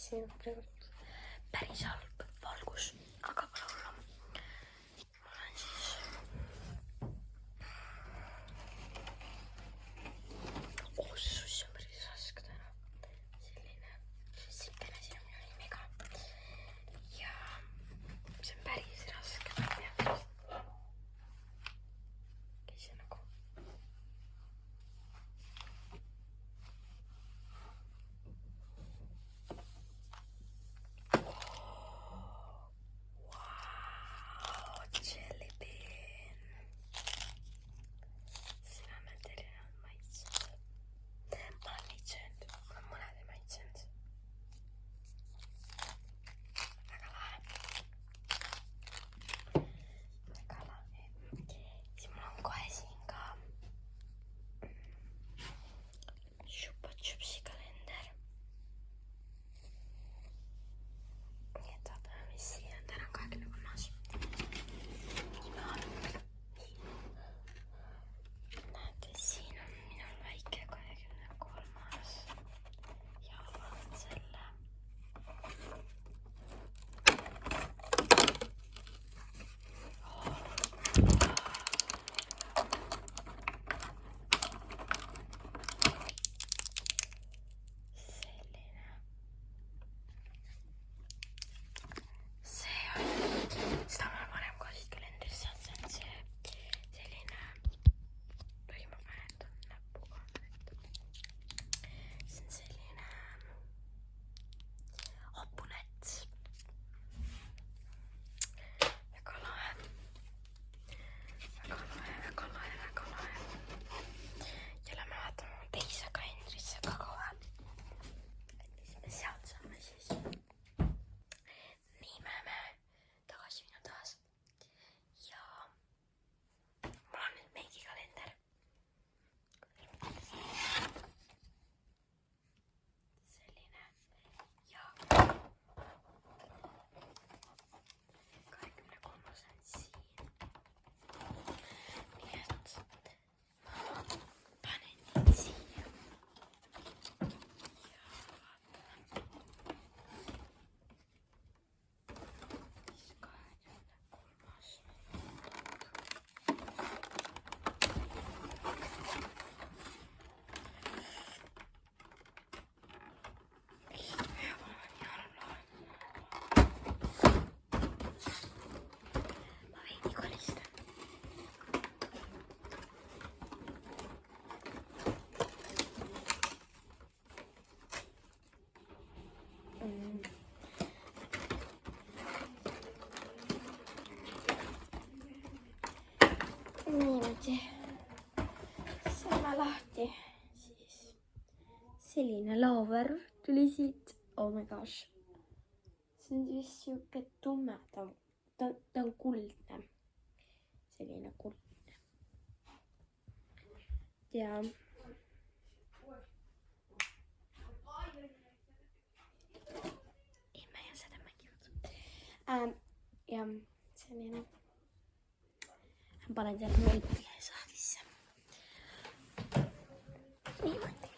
siin on praegu päris halb valgus, aga pole hullu. Mul on siis see suss on päris raske täna. Selline sikene siin on minu nimiga ja see on päris raske. See nagu niimoodi saame lahti, siis selline laovärv tuli siit. Oh my gosh. See on vist siuke tumedam, ta on kuldne, selline kuldne. Ja ei, mä ei seda mäkivad. Ja selline panen teile mõõti saadisse. Niimoodi.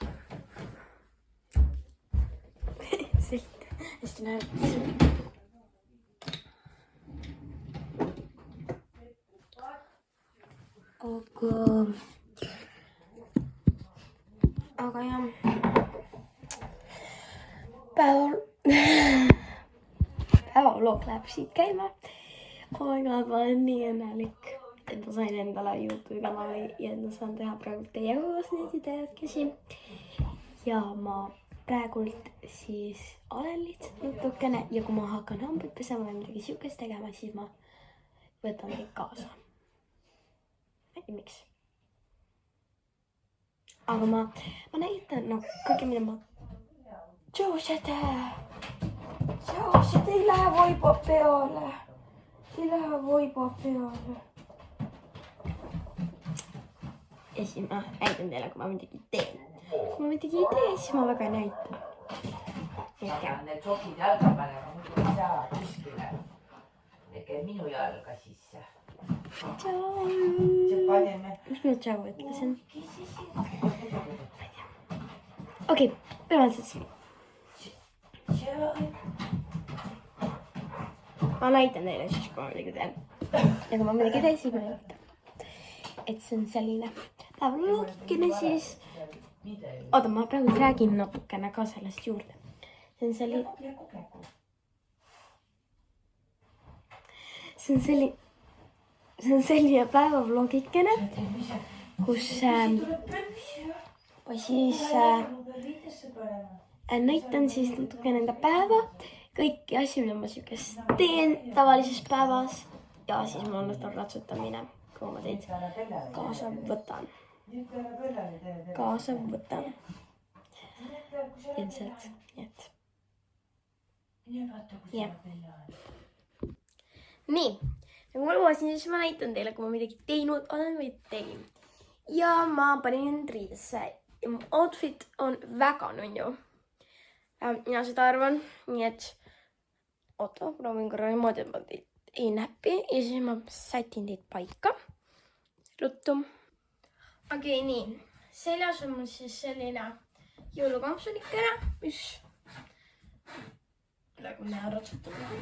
Silt. Hästi näeb. Aga jah. Päevaloog läheb siit käima. Oh my god, ma olen nii õnnelik. Et ma sain endale YouTube kanali ja ma saan teha praegu teiega koos neid ideedkesi. Ja ma praegult siis olen lihtsalt natukene ja kui ma hakkan hambud pesema või midagi siukest tegema, siis ma võtan kõik kaasa. Ma ei tea miks. Aga ma näitan kõige mida ma... Joosed ei lähe voiba peale. Ei lähe voiba peale. Ja siis ma näitan teile, kui ma midagi teen. Kui ma midagi ei tee, siis ma väga ei näita. Need sokid jalga panema, muidu ei saa kuskile. Ege minu jalga sisse. Tšau! Mis ma tšau ütlesin? Okei, peame siis. ma näitan teile siis, kui ma midagi teen. Ja kui ma midagi teen, siis ma näitan. Et see on selline päevaloogikene siis. Oota, ma praegu räägin natukene ka sellest juurde. See on selline päevaloogikene, kus siis näitan siis natuke nende päeva. Kõiki asju, mida ma sihukest teen tavalises päevas. Ja siis mul on ratsutamine, kui ma teid kaasa võtan. Ilmselt, nii et. Nii, nagu ma lubasin, siis ma näitan teile, kui ma midagi teinud olen või tegin. Ja ma panin end riidesse. Ja mu outfit on väga nunju. Mina seda arvan, nii et oota, proovin korra niimoodi, et ma teid ei näpi ja siis ma sätin teid paika. Ruttu. Okei, nii. Seljas on mul siis selline jõulukampsunikene, mis nagu näha ratsutamine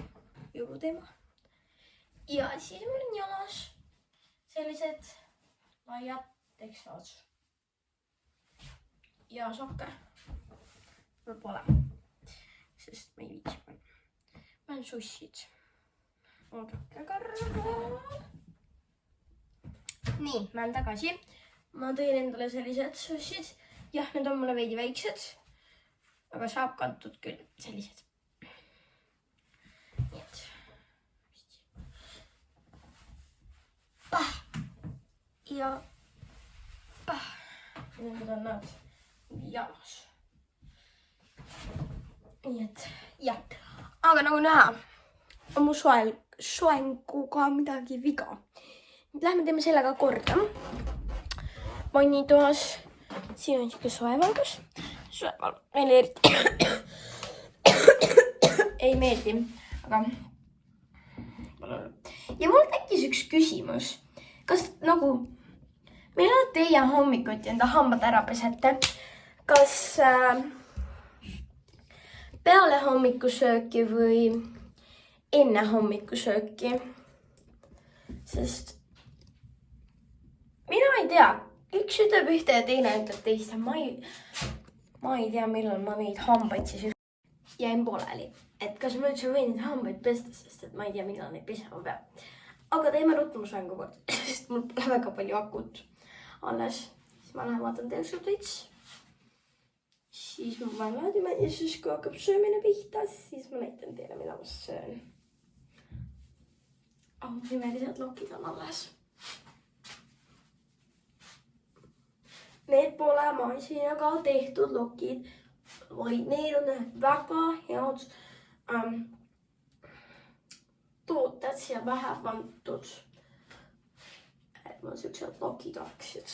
jõuluteema. Ja siis mul on jalas sellised laiad tekstad. Ja sokke. Mul pole. Sest ma ei viitsi panna. Ma olen sussid. Oodake korra. Nii, ma olen tagasi. Ma tõin endale sellised sussid. Jah, need on mulle veidi väiksed. Aga saab kantud küll sellised. Nii et. Pah. Ja. Pah. Nüüd on nad jalas. Nii et, jah. Aga nagu näha, on mu soenguga midagi viga. Nüüd lähme teeme sellega korda. Vannitoas. Siin on siuke soevalgus. Soevalgus. Meile eriti ei meeldi. Aga. Ja mul tekkis üks küsimus. Kas nagu, millal teie hommikuti enda hambad ära pesete? Kas peale hommikusööki või enne hommikusööki? Sest mina ei tea, üks ütleb ühte ja teine ütleb teist. Ma ei tea, millal ma neid hambaid siis jäin pooleli. Et kas ma üldse võin neid hambaid pesta, sest et ma ei tea, millal neid pesema peab. Aga teeme ruttumusvängu kord, sest mul pole väga palju akut alles. Siis ma lähen vaatan teelsud veits. Siis ma panen laadima ja siis kui hakkab söömine pihta, siis ma näitan teile, mida ma söön. Nimelised lokid on alles. Need pole masinaga tehtud lokid, vaid need on väga head tooted siia pähe pandud. Et mul siuksed lokid oleksid.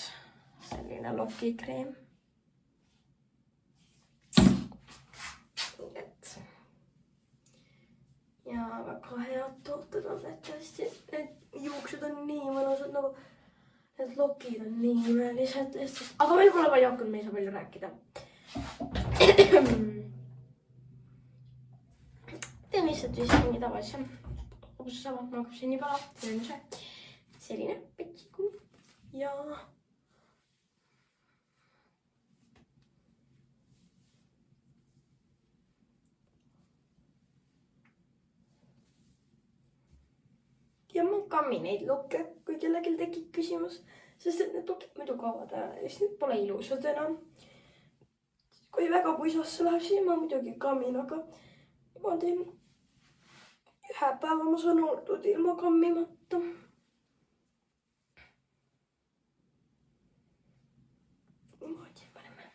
Selline lokikreem. Ja väga head tooted on need tõesti. Need juuksed on nii mõnusad, nagu need lokid on nii imelised lihtsalt. Aga meil pole palju hakanud, me ei saa palju rääkida. Teen lihtsalt vist mingi tavalise. Kus sama, ma hakkab siin nii pala. See on see. Selline petsiku. Ja ja ma kammin neid lokke, kui kellelgi tekib küsimus, sest et need lokid muidu kaovad ära ja siis need pole ilusad enam. Kui väga puisasse läheb, siis ma muidugi kammin, aga ma teen ühe päeva, ma saan oldud ilma kammimata. Niimoodi paneme.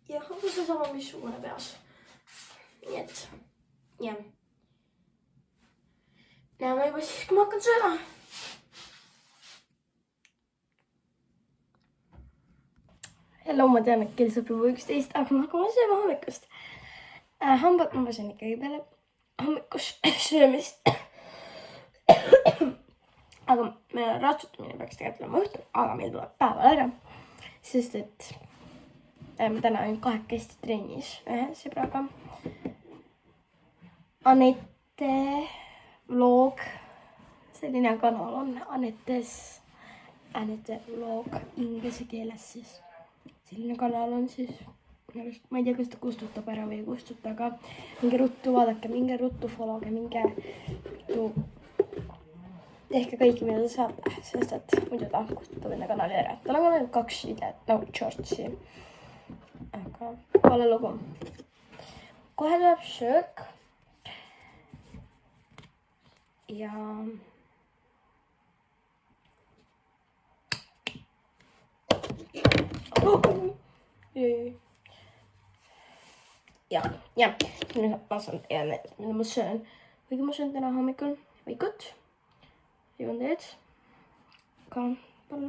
Jah, aga see sama missugune peas. Nii et, jah. Näeme juba siis, kui ma hakkan sööma. Hello, ma tean, et kell saab juba 11, aga ma hakkame sööma hommikust. Hambad ma pasen ikkagi peale hommikus söömist. aga meil ratsutamine peaks tegelikult olema õhtul, aga meil tuleb päeval ära. Sest et me täna olin 2 trennis ühe sõbraga. Anette vlog, selline kanal on Anette vlog inglise keeles siis. Selline kanal on siis, ma ei tea, kas ta kustutab ära või ei kustuta, aga minge ruttu vaadake, minge ruttu followge, minge ruttu tehke kõiki, mida ta saab, sest et muidu ta kustutab enda kanali ära. Tal on ainult 2 videot, shortsi. Aga pole lugu. Kohe tuleb söök. Ja nüüd ma saan teile, mida ma söön. Kuigi ma söön täna hommikul vaikut. Joon teed. Aga pole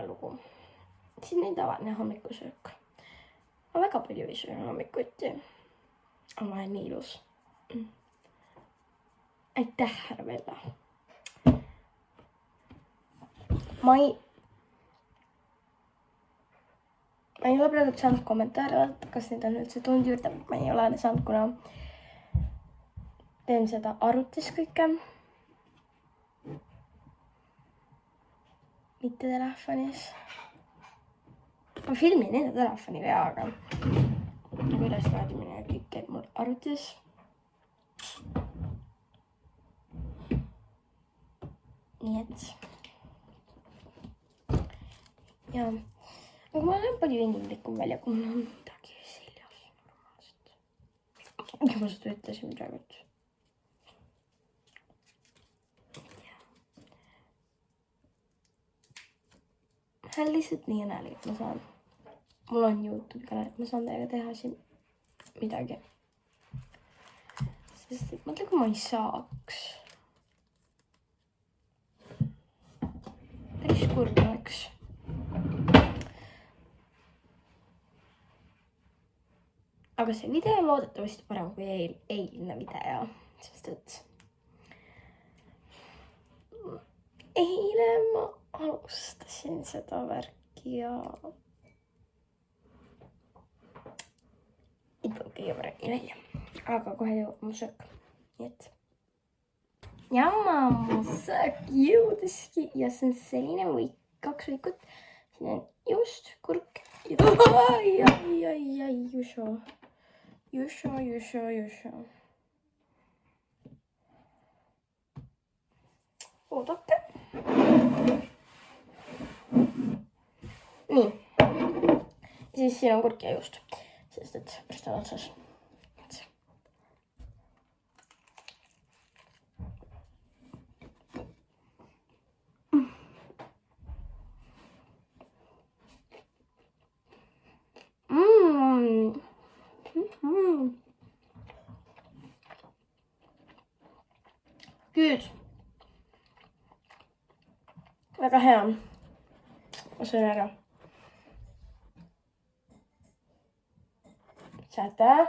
lugu. Siin ei tavaline hommikusöök. Ma väga palju ei söö hommikuti. Aga ma olen nii ilus. Aitäh, härra Vella. Ma ei ole praegu saanud kommentaare vaadata, kas neid on üldse tulnud juurde. Ma ei ole saanud, kuna teen seda arvutis kõike. Mitte telefonis. Ma filmin enda telefoniga ja, aga üles laadimine kõik käib mul arvutis. Nii et. Ja. Aga ma olen palju inimlikum välja, kui mul on midagi seljas normaalselt. Ja ma seda ütlesin praegu. Ma olen lihtsalt nii õnnelik, et ma saan. Mul on YouTube kanal, et ma saan teiega teha siin midagi. Sest et mõtle, kui ma ei saaks. Päris kurb oleks. Aga see video on loodetavasti parem kui eilne video, sest et eile ma alustasin seda värki ja ei tulnud kõige paremini välja. Aga kohe jõuab mu söök. Nii et jamma, mu söök jõudiski ja see on selline võik, 2 võikut. Siin on just kurk ja Jusho. Oodake. Nii. Ja siis siin on kurk ja juust, sest et pärast on otsas. Good. Väga hea. Ma söön ära. Saate?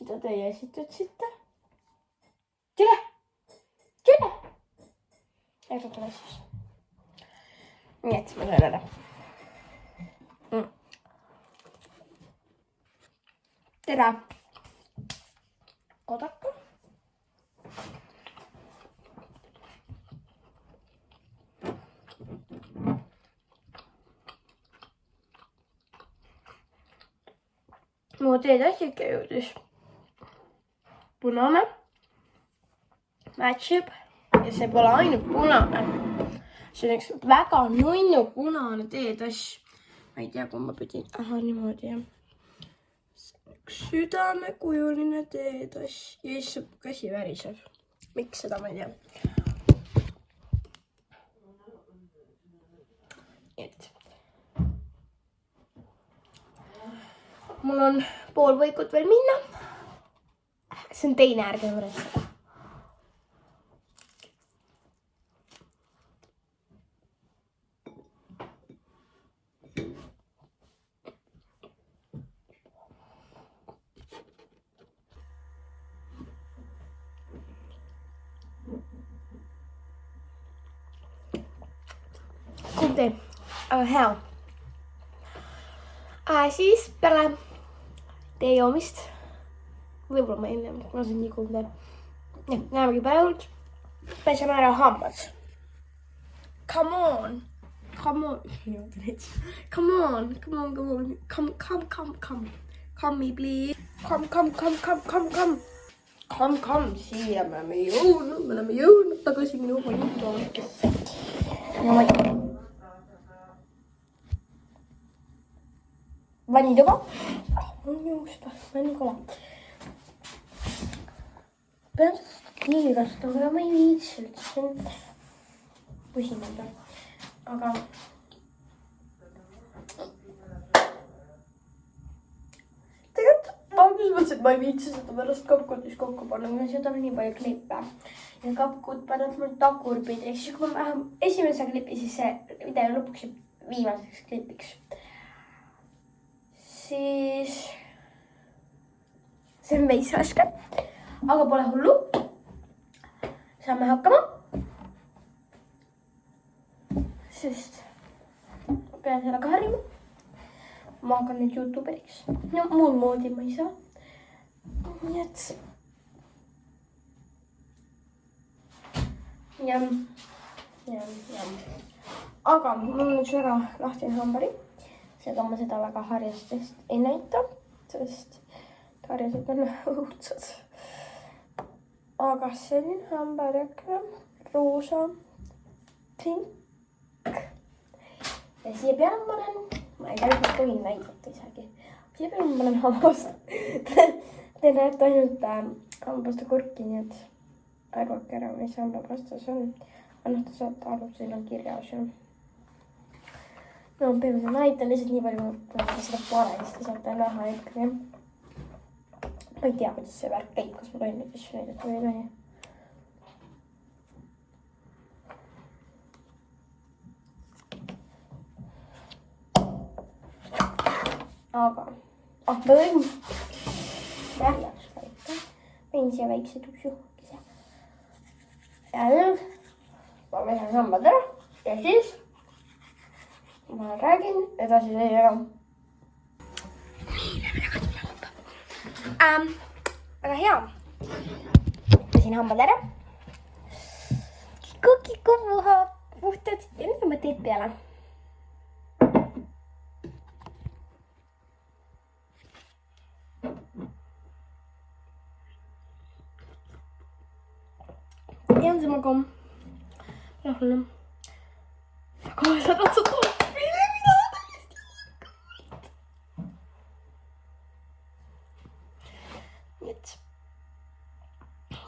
Mida teie siit ütlesite? Tule! Ega tule siis. Nii et ma söön ära. Tere! Oodake. Mu teetassi ikka jõudis. Punane. Matchib. Ja see pole ainult punane. See on üks väga nunnu punane teetass. Ma ei tea, kui ma pidin. Aha, niimoodi jah. Üks südamekujuline teetass. Ja siis käsi väriseb. Miks seda ma ei tea. Et. Mul on pool võikut veel minna. See on teine, ärge muretseda. tee, aga hea. Siis peale tee joomist, võib-olla ma enne, ma olen nii kuulda. Näemegi peale hullult, peseme ära hambad. Come on, me please. Come, siia me oleme jõudnud tagasi minu vanitoomikesse. Vanitoga. On juusta, vanikola. Pean seda kiivi kasutama, aga ma ei viitsi üldse. See on pusinada. Aga tegelikult alguses mõtlesin, et ma ei viitsi seda pärast kapkutis kokku panna, kuna seda on nii palju klippe. Ja kapkud paneb mul tagurpidi. Ehk siis kui ma vähem esimese klipi, siis see video lõpuks viimaseks klipiks. Siis see on veits raske, aga pole hullu. Saame hakkama. Sest pean sellega harjuma. Ma hakkan nüüd YouTuberiks. No muud moodi ma ei saa. Nii et jam. Aga mul on üks väga lahtine hambari. Seega ma seda väga harjastest ei näita, sest harjased on õudsad. Aga selline hambaräkne, roosa, pink. Ja siia peale ma olen, ma ei tea, ma tohin näidata isegi. Siia peale ma olen hambast. Te näete ainult hambasta kurki, nii et arvake ära, mis hambapastas on. Aga te saate aru, siin on kirjas ju. No peame seda näitan lihtsalt nii palju, kui seda paremasti saate näha ikkagi. Ma ei tea, kuidas see värk käib, kas ma tohin neid asju näidata või ei tohi. Aga, ma võin järjaks valita. Võin siia väikse tupsukese. Ja nüüd ma pesen sambad ära ja siis ma räägin edasi teiega. Väga hea. Pesin hambad ära. Kiku puhtad ja nüüd ma teed peale. Ja on sama kom. Rahullu. Aga ma saan otsa toopile, mida täiesti hakkavad. Nii et.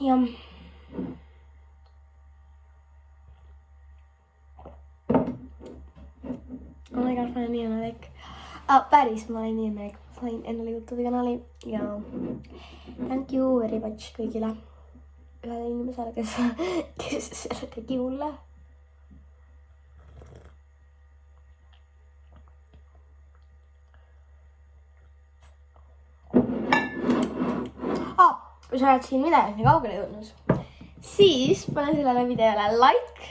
Ja. Oh my god, ma olen nii õnnelik. Päris, ma olen nii õnnelik. Sain endale YouTube kanali ja thank you very much kõigile. Ühele inimesele, kes selle tegi mulle. Kui sa oled siin videos nii kaugele jõudnud, siis pane sellele videole like.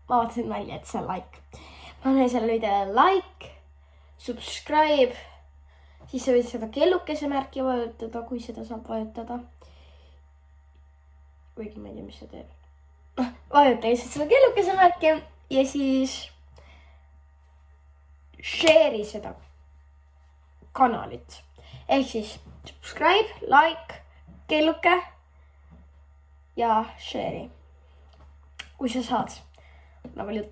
Ma vaatasin välja, et see on like. Pane sellele videole like, subscribe. Siis sa võid seda kellukese märki vajutada, kui seda saab vajutada. Kuigi ma ei tea, mis see teeb. Vajuta lihtsalt seda kellukese märki ja siis share'i seda kanalit. Ehk siis subscribe, like, kelluke ja share'i. Kui sa saad. Väga paljud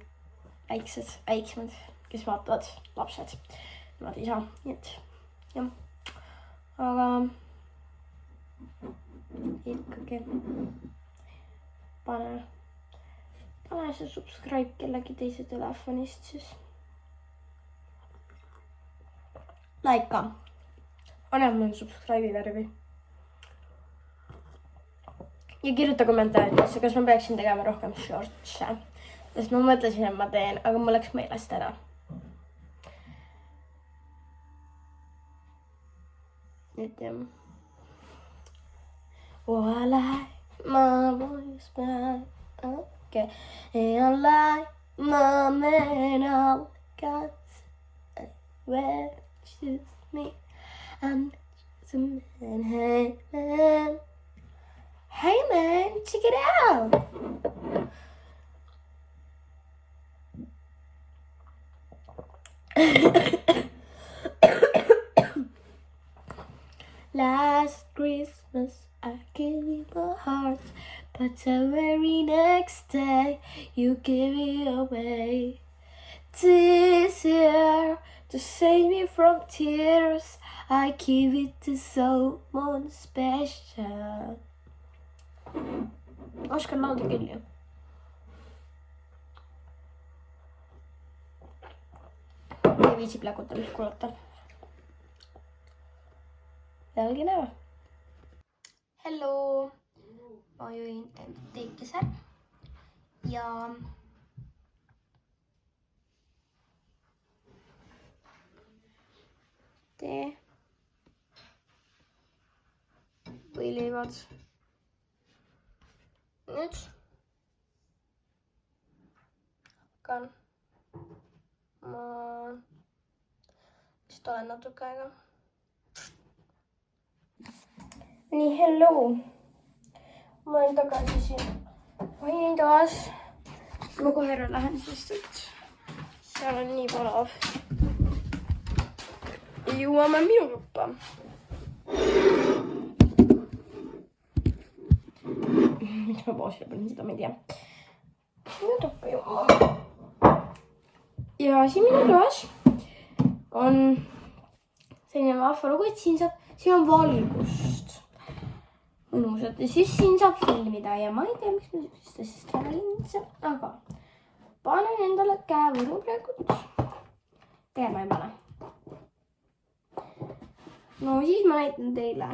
väiksemad, kes vaatavad lapsed. Nemad ei saa. Nii et jah. Aga ikkagi pane see subscribe kellegi teise telefonist siis. Like ka. Pane mul subscribe'i värvi. Ja kirjuta kommentaaridesse, kas ma peaksin tegema rohkem shorts'e. Sest ma mõtlesin, et ma teen, aga mul läks meelest ära. Nüüd jah. Oh, I like my voice back, okay. And I like my man out Cause where choose me. I'm just a man. Hey man. Hey man, check it out. Last Christmas I gave you my heart, but the very next day you gave it away. This year, to save me from tears, I give it to someone special. Oskan laulda küll ju. Ei viitsi pläkutamist kuulata. Pealgi näeme. Hello! Ma jõin enda teekese ja tee võileivad. Nüüd hakkan ma vist olen natuke aega. Nii, hello! Ma olen tagasi siin vannitoas. Ma kohe ära lähen, sest et seal on nii palav. Jõuame minu tuppa. Miks ma pausile panin, seda ma ei tea. Minu tuppa jõuame. Ja siin minu toas on selline vahva lugu, et siin on valgust. Mõnusad. Ja siis siin saab filmida ja ma ei tea, miks ma seda siis käelindse, aga panen endale käevõru praegult. Tegelikult ma ei pane. No siis ma näitan teile.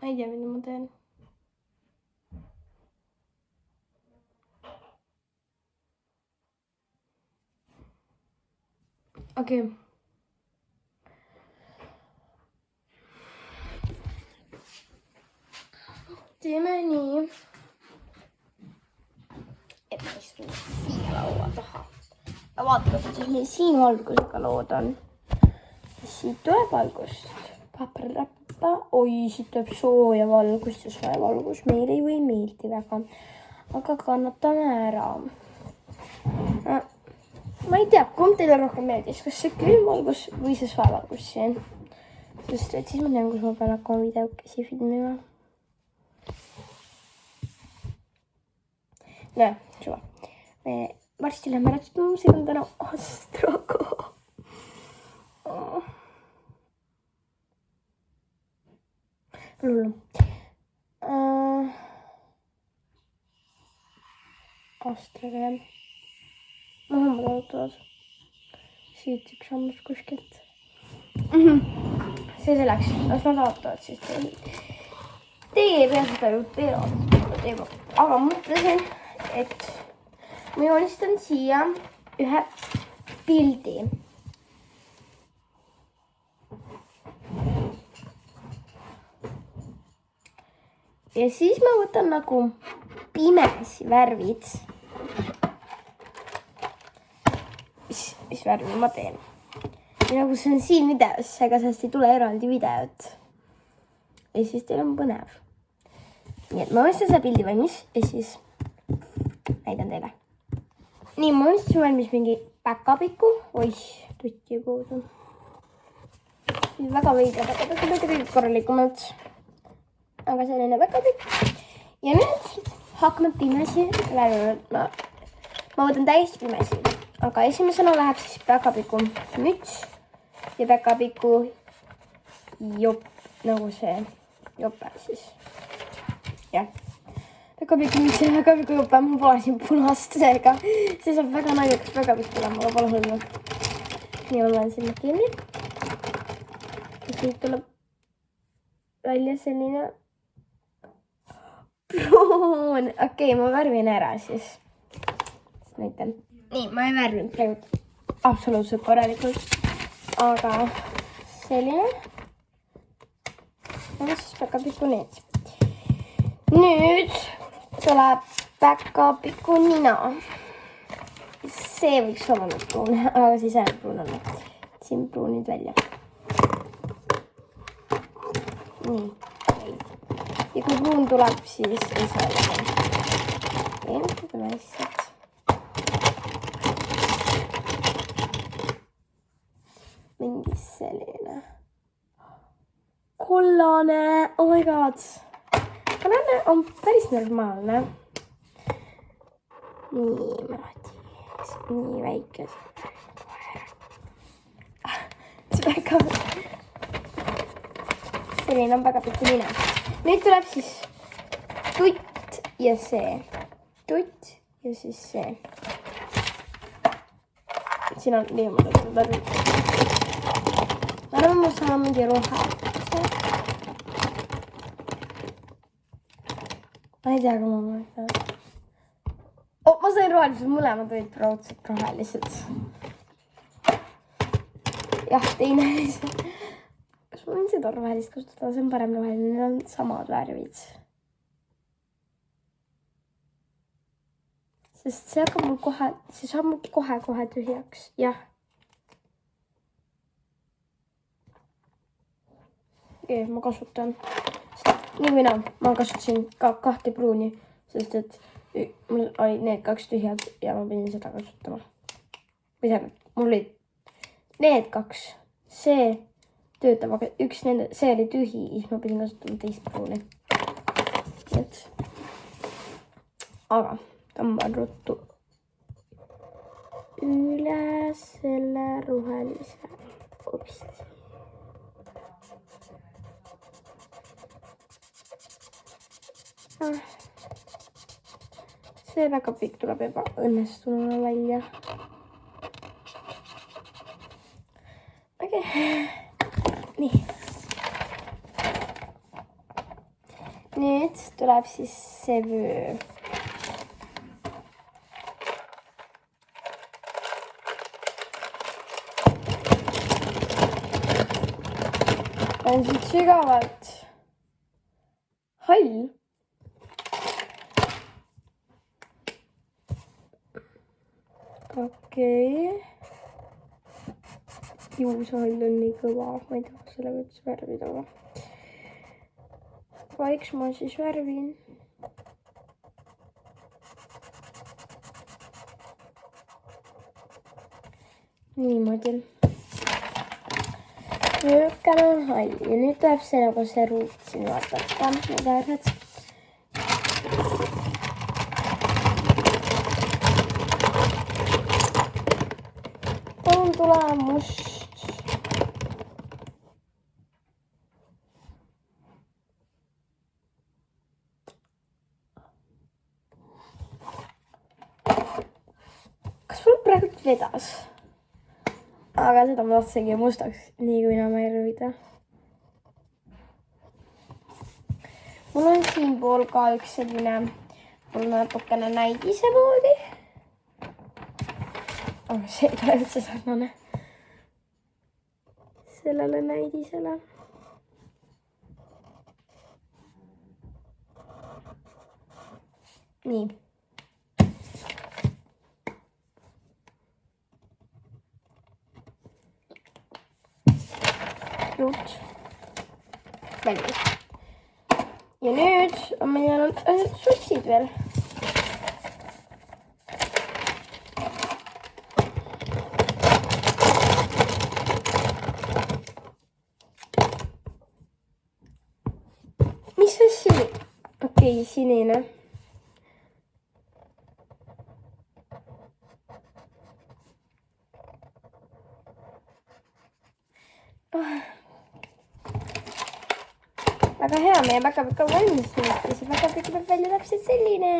Ma ei tea, mida ma teen. Okei. Teeme nii, et ma istun siia laua taha. Ja vaatame, kuidas meil siin valgusega lood on. Siit tuleb valgust. Paprappa. Oi, siit tuleb sooja valgust ja sooja valgus meile ju ei meeldi väga. Aga kannatame ära. Ma ei tea, kumb teile rohkem meeldis, kas see külm valgus või see sooja valgus siin. Sest et siis ma tean, kus ma pean hakkama videokesi filmima. Näe, suva. Me varsti lähme rätsutama, see on täna Astraga. Lullu. Astraga jah. Hambad ootavad. Siit üks hammas kuskilt. See selleks, las nad ootavad siis teie ei pea seda ju teema. Aga mõtlesin, et ma joonistan siia ühe pildi. Ja siis ma võtan nagu pimesi värvid. Mis värvi ma teen. Ja nagu see on siin videos, ega sellest ei tule eraldi videot. Ja siis teil on põnev. Nii et ma mõistan seda pildi valmis ja siis näidan teile. Nii, ma mõistan valmis mingi päkapiku. Oih, tutti puudu. Väga veidra päkapikku korralikumalt. Aga selline päkapikk. Ja nüüd hakkame pimesi värvima. Ma võtan täiesti pimesi. Aga esimesena läheb siis päkapiku müts ja päkapiku jopp, nagu see jope siis. Jah. Päkapiku müts ja päkapiku jope, ma pole siin punast seega. See saab väga naljakas päkapikk tulema, aga pole hullu. Nii ma loen sinna kinni. Ja siit tuleb välja selline pruun. Okei, ma värvin ära siis. Näitan. Nii, ma ei värvinud praegu absoluutselt korralikult. Aga selline. Ja siis päkapiku need. Nüüd tuleb väga pikku nina. See võiks olla nüüd pruun, aga siis ainult pruun on. Siin pruunid välja. Nii. Ja kui pruun tuleb, siis ei saa olla. Okei, asjad. Mingi selline. Kollane. Oh my god. Kollane on päris normaalne. Nii väike. Selline on väga pikk nina. Nüüd tuleb siis tutt ja see. Tutt ja siis see. Siin on niimoodi läbi. Ma arvan, ma saan mingi rohe. Ma ei tea, kui ma mõtlen. Oh, ma sain rohelised, mõlemad olid raudselt rohelised. Jah, teine lihtsalt. Kas ma võin seda rohelist kasutada? See on parem roheline, need on samad värvid. Sest see hakkab mul kohe, see saab mul kohe tühjaks. Jah. Okei, ma kasutan. Nii või naa, ma kasutasin ka 2 pruuni, sest et mul olid need 2 tühjad ja ma pidin seda kasutama. Või tähendab, mul olid need 2. See töötab, aga üks nende, see oli tühi, siis ma pidin kasutama teist pruuni. Et. Aga tõmban ruttu üle selle rohelise opsti. See väga pikk tuleb ebaõnnestununa välja. Okei. Nii. Nüüd tuleb siis see vöö. On siit sügavalt hall. Okei. Juushall on nii kõva. Ma ei taha sellega üldse värvida. Aga eks ma siis värvin. Niimoodi. Nurkane on hall. Ja nüüd tuleb see nagu see ruut siin vaadata. Need äärad. Tulemust. Kas mul praegu vedas? Aga seda ma tahtsingi mustaks, nii kui enam ei rõvida. Mul on siin pool ka üks selline, mul natukene näidise moodi. See ei ole üldse sarnane sellele näidisele. Nii. Ruut. Valmis. Ja nüüd on meil jäänud sussid veel. Okei, sinine. Väga hea, meie väga pikk valmis nüüd ja see väga pikk peab välja täpselt selline.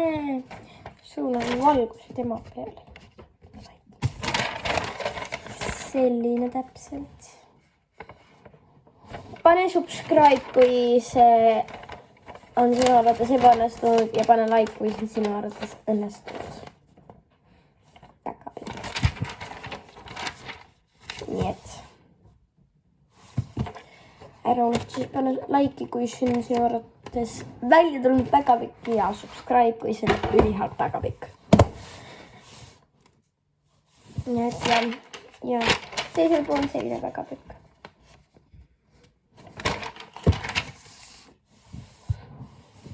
Sul on valgus tema peal. Selline täpselt. Pane subscribe, kui see on sinu arvates ebaõnnestunud ja pane like, kui see sinu arvates õnnestunud. Väga pikk. Nii et. Ära unusta siis pane like'i, kui sinu suhtes välja tulnud väga pikk ja subscribe, kui see on ülihalt väga pikk. Nii et ja teisel pool selline väga pikk.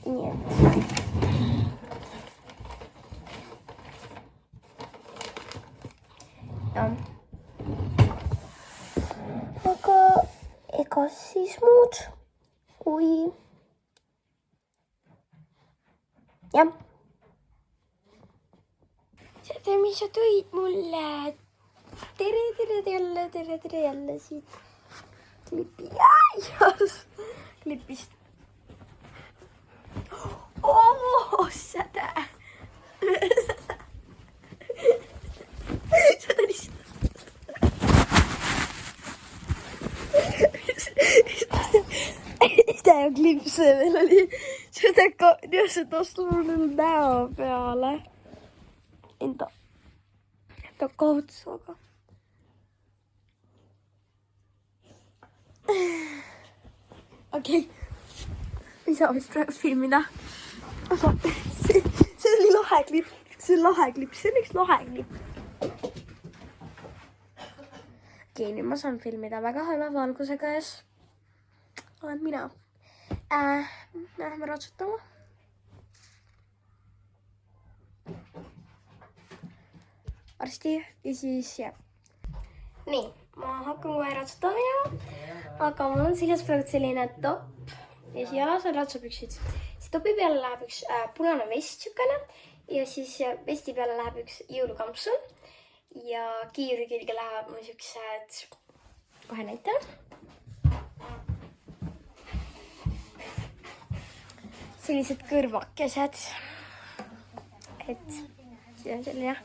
Nii et ja. Aga ega siis muud kui jah. Seda, mis sa tõid mulle. Tere jälle siit klipist. Seda. Seda lihtsalt. Sitä ei ole klipse, meil oli seda taslunud näo peale. Enda kaudsuga. Okei. Ei saa vist praegu filmida. See oli lahe klipp. See on lahe klipp. See on üks lahe klipp. Okei, nüüd ma saan filmida väga halva valguse käes. Olen mina. Lähme ratsutama. Arsti ja siis jah. Nii, ma hakkan kohe ratsutama minema. Aga mul on seljas praegu selline topp. Ja siia jalas on ratsupüksid. See topi peale läheb üks punane vest sükene. Ja siis vesti peale läheb üks jõulukampsun. Ja kiivri külge läheb mul siuksed, kohe näitan. Sellised kõrvakesed. Et see on selline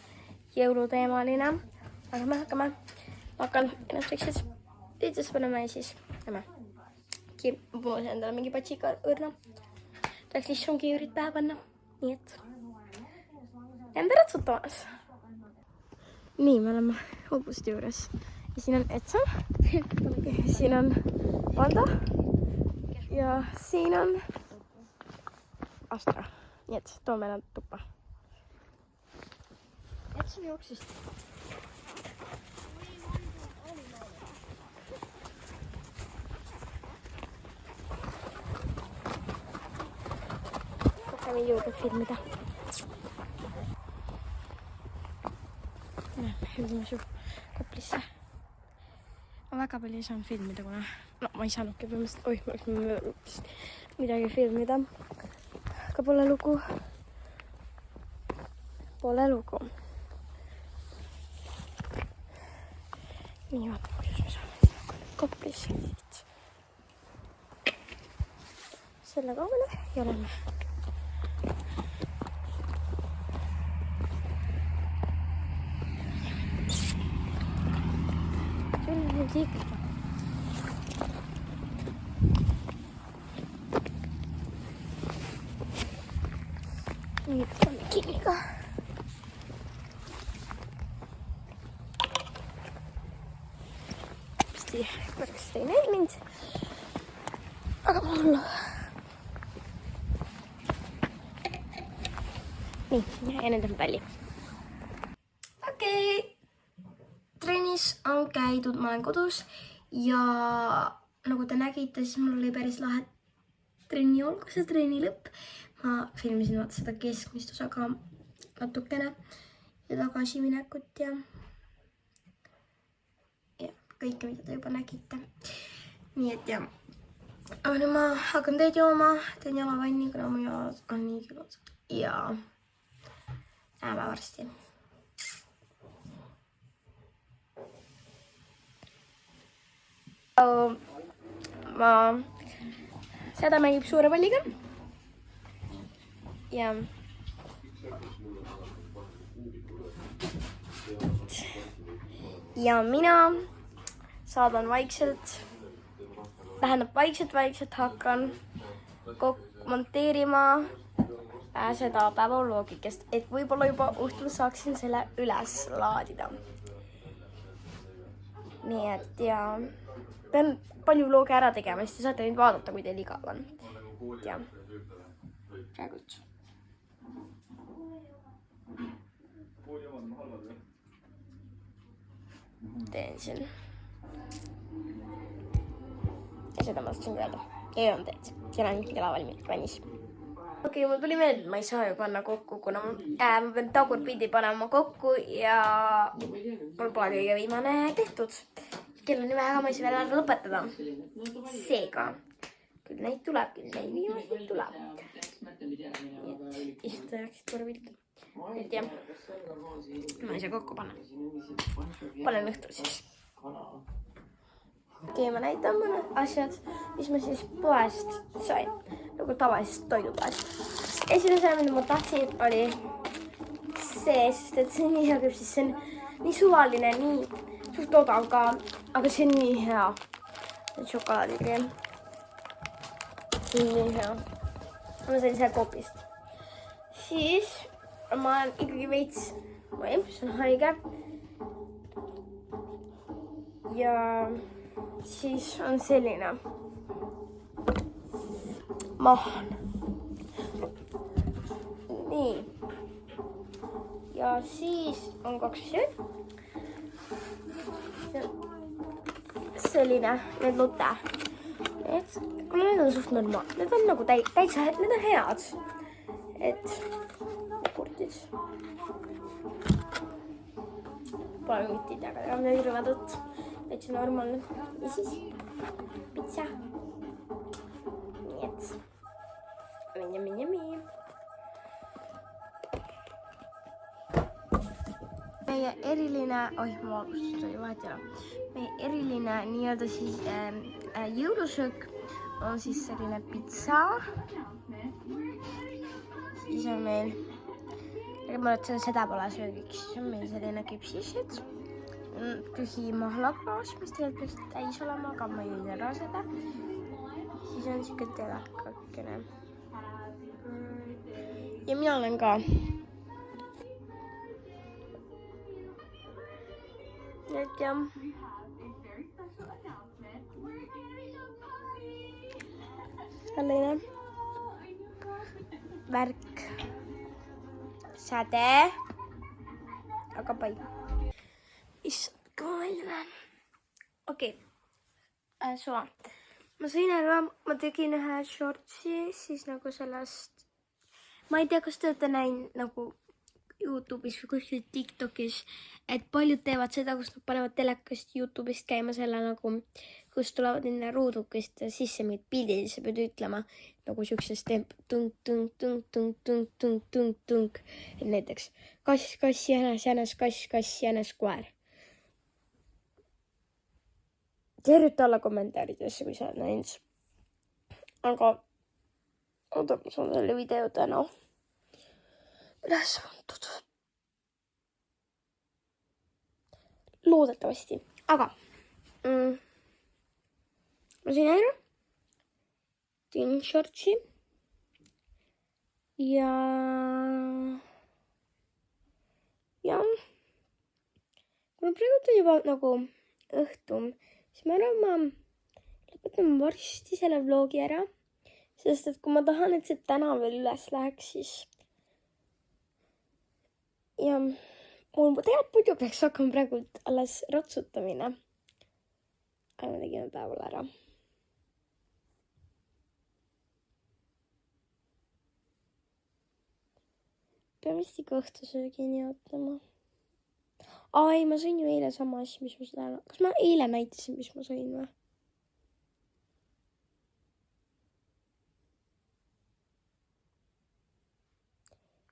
jõuluteemaline. Aga me hakkame. Ma hakkan ennast siuksed liitses panema ja siis lähme. Punusin endale mingi patsika õrna. Tahaks lihtsalt kiivrit pähe panna. Nii et enda ratsutamas. Nii, me oleme hobuste juures. Ja siin on Etsa. Siin on Valdo. Ja siin on Astra. Nii et toome nad tuppa. Etsa jooksis. Hakkame juurde filmida. Hüvime su Koplisse. Ma väga palju ei saanud filmida, kuna ma ei saanudki põhimõtteliselt, ma oleks midagi filmida. Aga pole lugu. Nii, vaatame, kuidas me saame Koplisse siit. Selle kaugele ja oleme. Liikuda. Nii, paneme kinni ka. Pasti korraks ei näi mind. Aga mul nii, ja nüüd on palli. Okei. Trennis on käidud, ma olen kodus ja nagu te nägite, siis mul oli päris lahe trenni algus ja trenni lõpp. Ma filmisin vaata seda keskmistusaga natukene ja tagasi minekut ja kõike, mida te juba nägite. Nii et jah, aga nüüd ma hakkan teed jooma, teen jalavanni, kuna mu jalad on nii külmad ja näeme varsti. Seda mängib suure palliga ja mina saadan vaikselt, vaikselt hakkan monteerima seda päevaloogikest, et võib-olla juba õhtul saaksin selle üles laadida. Nii et ja pean palju vlooge ära tegema, siis te saate neid vaadata, kui teil igav on. ja praegult teen siin. Ja seda ma tahtsin öelda. Ei olnud teed. Seal on mingi lavalmis. Okei, mul tuli meelde, et ma ei saa ju panna kokku, kuna ma pean tagurpidi panema kokku ja mul pole kõige viimane tehtud. Kell on väga, ma ei saa veel lõpetada. Seega, küll neid tuleb, küll neid viimaseid tuleb. Nii et istuda jaksid korvilt. Et jah, ma ei saa kokku panna. Panen õhtul siis. Okei, ma näitan mõned asjad, mis ma siis poest sain. Nagu tavalisest toidupoest. Esimese, mida ma tahtsin, oli see, sest et see on nii hea küpsis. See on nii suvaline, nii suht odav ka, aga see on nii hea. Šokolaadikreem. See on nii hea. Ma sain seal koopist. Siis ma olen ikkagi veits, see on haige. Ja siis on selline mahan. Nii. Ja siis on 2 asjad. Selline, need lute. Kuule, need on suht normaal. Need on nagu täitsa, need on head. Et kurtid. Pole mingit idega, aga midagi rõvedat. Täitsa normaalne. Ja siis pitsa. Nii et. Minja. Meie eriline, ma alustasin, oli vahet ära. Meie eriline nii-öelda siis jõulusöök on siis selline pitsa. Siis on meil, ma ütlen, seda pole söögiks, siis on meil selline küpsised. Tühi mahlaklaas, mis tegelikult peaks täis olema, aga ma jõin ära seda. Siis on siuke telakakene. Ja mina olen ka. Et jah. Selline värk. Säde. Aga palju. Issand, kui ma välja lähen. Okei. Suva. Ma sain ära, ma tegin ühe shortsi, siis nagu sellest, ma ei tea, kas te olete näinud nagu YouTube'is või kuskil TikTok'is, et paljud teevad seda, kus nad panevad telekast YouTube'ist käima selle nagu, kus tulevad nende ruudukest sisse mingid pildid, sa pead ütlema nagu siuksest temp, tung. Et näiteks kass, jänes, kass, jänes, koer. Kirjuta alla kommentaaridesse, kui sa oled näinud. Aga oota, ma saan selle video täna üles pandud. Loodetavasti. Aga ma sain ära. Teen shortsi. Ja kui ma praegu on juba nagu õhtum, siis ma arvan, ma lõpetan varsti selle vlogi ära, sest et kui ma tahan, et see täna veel üles läheks, siis ja mul tegelikult muidu peaks hakkama praegu alles ratsutamine. Aga ma tegime päeval ära. Pean vist ikka õhtusöögini ootama. Ei, ma sõin ju eile sama asja, mis ma seda... Kas ma eile näitasin, mis ma sõin või?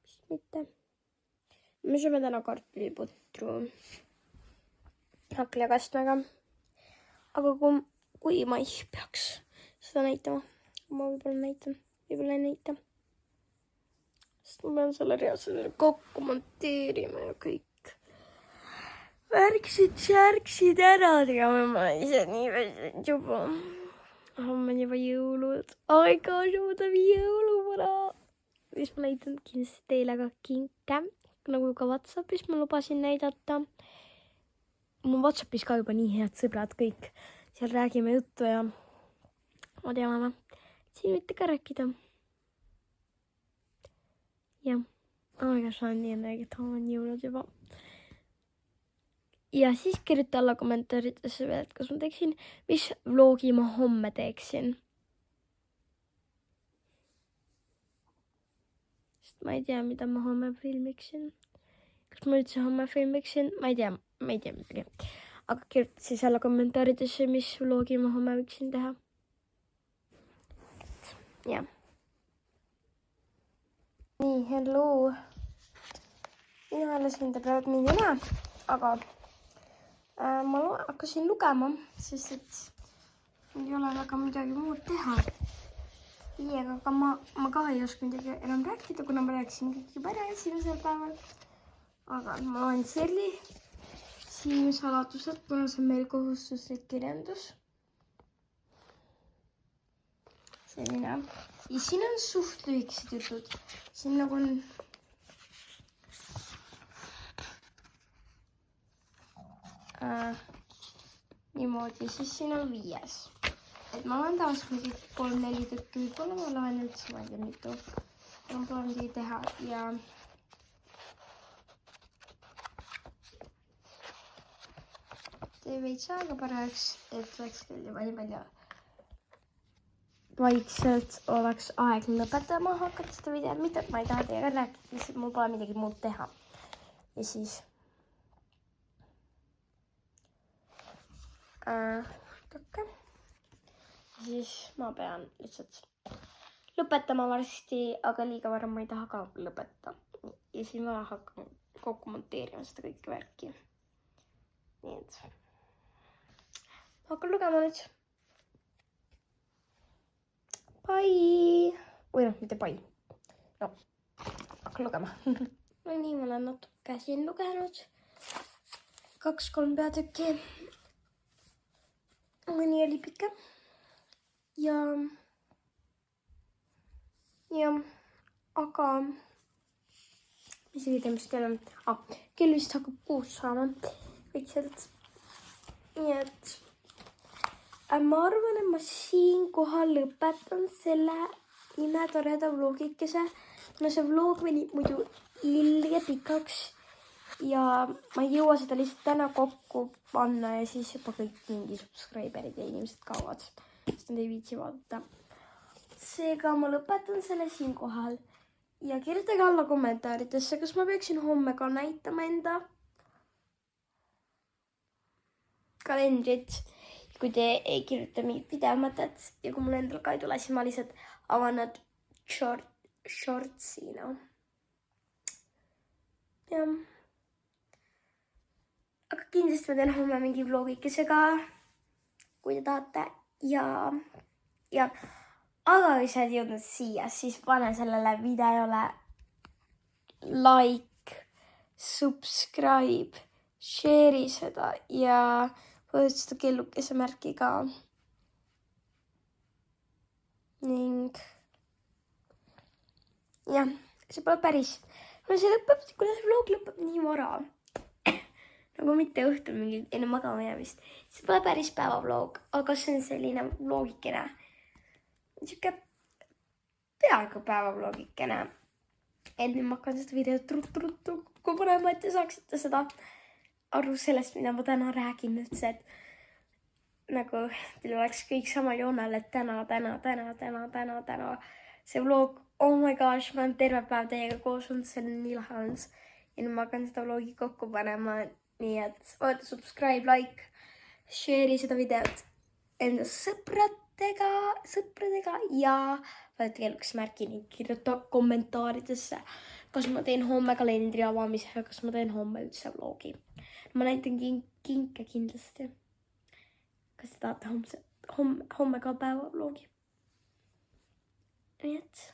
Vist mitte. Me sööme täna kartuliputru haklejakastmega. Aga kui ma ei peaks seda näitama, ma võib-olla ei näita. Sest ma pean selle reaalselt kokku monteerima ja kõik. Värksid ära tegema, ma ise nii väsinud juba. Homme on juba jõulud. Oh my gosh, ma võtan jõuluvara. Siis ma näitan kindlasti teile ka kinke. Nagu ka WhatsAppis ma lubasin näidata. Mul WhatsAppis ka juba nii head sõbrad kõik. Seal räägime juttu ja ma teame Siin võite ka rääkida. Jah. Aega saan nii enne, et on jõulud juba. Ja siis kirjuta alla kommentaaridesse veel, et kas ma teeksin, mis vlogi ma homme teeksin. Sest ma ei tea, mida ma homme filmiksin. Kas ma üldse homme filmiksin? Ma ei tea midagi. Aga kirjuta siis alla kommentaaridesse, mis vlogi ma homme võiksin teha. Jah. Nii, hello. Mina alles enda praegu mind ei näe, aga ma hakkasin lugema, sest et ei ole väga midagi muud teha. Aga ma ka ei oska midagi enam rääkida, kuna ma rääkisin kõik juba ära esimesel päeval. Aga ma loen Serli siimusaladused, kuna see on meil kohustuslik kirjandus. Selline. Ja siin on suht lühikesed jutud. Siin nagu on niimoodi, siis siin on 5. Et ma loen taas mingi 3-4 tükki, võib-olla ma loen üldse, ma ei tea mitu. Ma pole midagi teha ja tee veits aega parajaks, et oleks küll juba nii palju vaikselt oleks aeg lõpetama hakata seda videot, mitte et ma ei taha teiega rääkida, lihtsalt mul pole midagi muud teha. Ja siis siis ma pean lihtsalt lõpetama varsti, aga liiga vara ma ei taha ka lõpetada. Ja siis ma hakkan kokku monteerima seda kõike värki. Nii et ma hakkan lugema nüüd. Bye! Või noh, mitte bye. No, hakkan lugema. No nii, ma olen natuke siin lugenud. 2-3 peatükki. Mõni oli pikem. Ja, aga mis ei tea, mis kell on? Kell vist hakkab 6 saama. Vaikselt. Nii et ma arvan, et ma siinkohal lõpetan selle imetoreda vlogikese. Kuna see vlog venib muidu ilge pikaks ja ma ei jõua seda lihtsalt täna kokku panna ja siis juba kõik mingi subscriberid ja inimesed kaovad, sest nad ei viitsi vaadata. Seega ma lõpetan selle siinkohal ja kirjutage alla kommentaaridesse, kas ma peaksin homme ka näitama enda kalendrit. Kui te ei kirjuta mingit videomõtet ja kui mul endal ka ei tule, siis ma lihtsalt avan nad shortsina. Ja. Aga kindlasti ma teen homme mingi vlogikesega, kui te tahate. Ja. Aga kui sa oled jõudnud siia, siis pane sellele videole like, subscribe, share'i seda ja võid seda kellukese märki ka. Ning jah, see pole päris. Kuna see vlog lõpeb nii vara, nagu mitte õhtul mingi enne magama jäämist. See pole päris päevavlog, aga see on selline vlogikene. Siuke peaaegu päevavlogikene. Et nüüd ma hakkan seda videot ruttu kokku panema, et te saaksite seda aru sellest, mida ma täna räägin üldse, et nagu teil oleks kõik samal joonel, et täna. See vlog, oh my gosh, ma olen terve päev teiega koos olnud, see on nii lahe olnud. Ja nüüd ma hakkan seda vlogi kokku panema, nii et vaata subscribe, like, share'i seda videot enda sõpradega ja vaata kellukese märki ning kirjuta kommentaaridesse, kas ma teen homme kalendri avamise ja kas ma teen homme üldse vlogi. Ma näitan kinke kindlasti. Kas te tahate homme ka päeva vlogi? Nii et.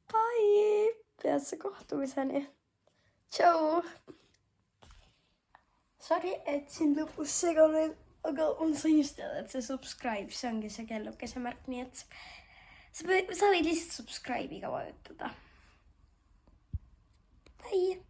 Bye! Peatse kohtumiseni. Tšau! Sorry, et siin lõpus seganeid, aga on sain just teada, et see subscribe, see ongi see kellukese märk, nii et sa võid lihtsalt subscribe'iga vajutada. Bye!